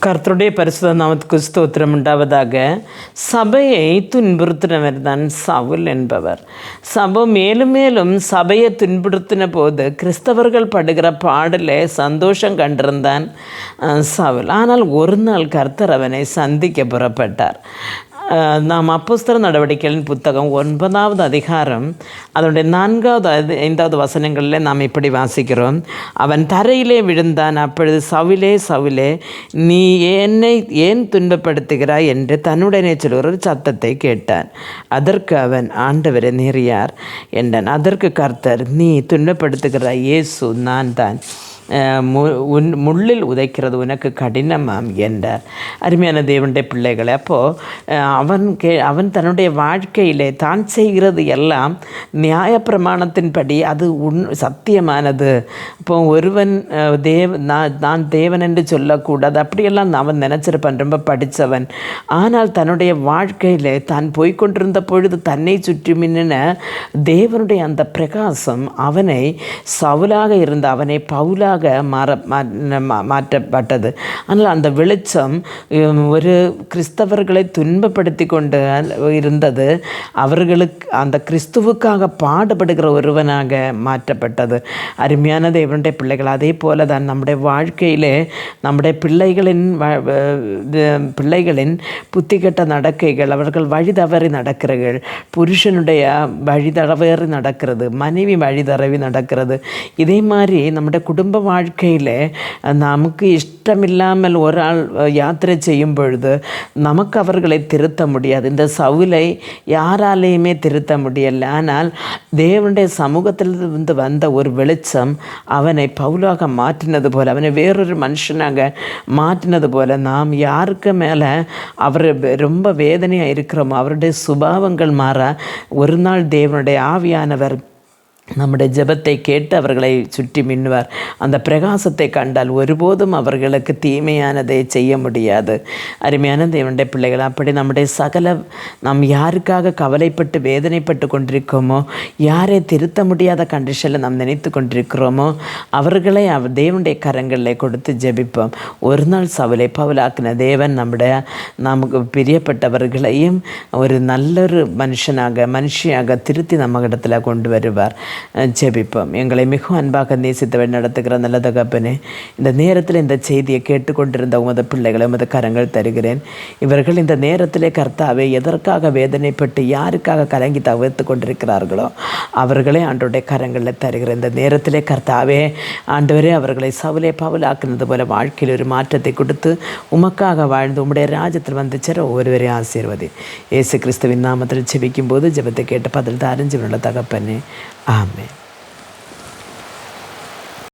கர்த்தருடைய பரிசுத்த நாமத்துக்கு ஸ்தோத்திரம் உண்டாவதாக. சபையை துன்புறுத்தினவர் தான் சவுல் என்பவர். சபை மேலும் மேலும் சபையை துன்புறுத்தின போது கிறிஸ்தவர்கள் படுகிற பாடலே சந்தோஷம் கண்டிருந்தான் சவுல். ஆனால் ஒரு நாள் கர்த்தர் அவனை சந்திக்க புறப்பட்டார். நாம் அப்போஸ்தலர் நடவடிக்கைகளின் புத்தகம் 9வது அதிகாரம் அதனுடைய 4வது 5வது வசனங்களில் நாம் இப்படி வாசிக்கிறோம். அவன் தரையிலே விழுந்தான். அப்பொழுது சவுலே சவுலே, நீ என்னை ஏன் துன்பப்படுத்துகிறாய் என்று தன்னுடனே சொல்கிற ஒரு சத்தத்தை கேட்டான். அதற்கு அவன், ஆண்டவரே நீர் யார் என்றான். அதற்கு கர்த்தர், நீ துன்பப்படுத்துகிறாய் இயேசு நான் தான். முள்ளில் உதைக்கிறது உனக்கு கடினமாம் என்றார். அருமையான தேவனுடைய பிள்ளைகளை, அப்போது அவன் தன்னுடைய வாழ்க்கையிலே தான் செய்கிறது எல்லாம் நியாயப்பிரமாணத்தின்படி அது சத்தியமானது. இப்போ ஒருவன் நான் தேவன் என்று சொல்லக்கூடாது, அப்படியெல்லாம் அவன் நினச்சிருப்பான், ரொம்ப படித்தவன். ஆனால் தன்னுடைய வாழ்க்கையில் தான் போய்கொண்டிருந்த பொழுது தன்னை சுற்றி மின்னின தேவனுடைய அந்த பிரகாசம் அவனை சவுலாக இருந்த அவனை பவுலாக மாற்றப்பட்டது. ஆனால் அந்த வெளிச்சம் ஒரு கிறிஸ்தவர்களை துன்பப்படுத்தி கொண்டு இருந்தது. அவர்களுக்கு அந்த கிறிஸ்துவுக்காக பாடுபடுகிற ஒருவனாக மாற்றப்பட்டது. அருமையான தேவனுடைய பிள்ளைகள், அதே போல தான் நம்முடைய வாழ்க்கையிலே நம்முடைய பிள்ளைகளின் புத்திகட்ட நடக்கைகள், அவர்கள் வழி தவறி நடக்கிறார்கள். புருஷனுடைய வழி தவறி நடக்கிறது, மனைவி வழி தவறி நடக்கிறது. இதே மாதிரி நம்முடைய குடும்ப வாழ்க்கையில் நமக்கு இஷ்டமில்லாமல் ஒரு ஆள் யாத்திரை செய்யும் பொழுது நமக்கு அவர்களை திருத்த முடியாது. இந்த சவுலை யாராலேயுமே திருத்த முடியலை. ஆனால் தேவனுடைய சமூகத்திலிருந்து வந்த ஒரு வெளிச்சம் அவனை பவுலாக மாற்றினது போல, அவனை வேறொரு மனுஷனாக மாற்றினது போல, நாம் யாருக்கு மேலே அவர் ரொம்ப வேதனையாக இருக்கிறோமோ அவருடைய சுபாவங்கள் மாற ஒரு நாள் தேவனுடைய ஆவியானவர் நம்முடைய ஜெபத்தை கேட்டு அவர்களை சுற்றி மின்னுவார். அந்த பிரகாசத்தை கண்டால் ஒருபோதும் அவர்களுக்கு தீமையானதை செய்ய முடியாது. அருமையான தேவனுடைய பிள்ளைகள், அப்படி நம்முடைய நாம் யாருக்காக கவலைப்பட்டு வேதனைப்பட்டு கொண்டிருக்கோமோ, யாரை திருத்த முடியாத கண்டிஷனில் நாம் நினைத்து கொண்டிருக்கிறோமோ அவர்களை தேவனுடைய கரங்களில் கொடுத்து ஜெபிப்போம். ஒரு நாள் சவுலை பவுலாக்கின தேவன் நமக்கு பிரியப்பட்டவர்களையும் ஒரு நல்லொரு மனுஷியாக திருத்தி நம்ம இடத்துல கொண்டு வருவார். ஜெபிப்போம். எங்களை மிகவும் அன்பாக நேசித்தவன் நடத்துகிற நல்ல தகப்பனே, இந்த நேரத்தில் இந்த செய்தியை கேட்டுக்கொண்டிருந்த உமது பிள்ளைகளை உமது கரங்கள் தருகிறேன். இவர்கள் இந்த நேரத்திலே கர்த்தாவே எதற்காக வேதனைப்பட்டு யாருக்காக கலங்கி தவிர்த்து கொண்டிருக்கிறார்களோ அவர்களே ஆண்டோடைய கரங்களில் தருகிறேன். இந்த நேரத்திலே கர்த்தாவே ஆண்டவரே அவர்களை சவுலே பவுலாக்குனது போல வாழ்க்கையில் ஒரு மாற்றத்தை கொடுத்து உமக்காக வாழ்ந்து உம்முடைய ராஜ்யத்தில் வந்து சேர ஒவ்வொருவரையும் ஆசீர்வதி. இயேசு கிறிஸ்துவின் நாமத்தில் ஜெபிக்கும் போது ஜெபத்தை கேட்டு பதில் அறிஞ்சு உள்ள தகப்பனே, ஆமென்.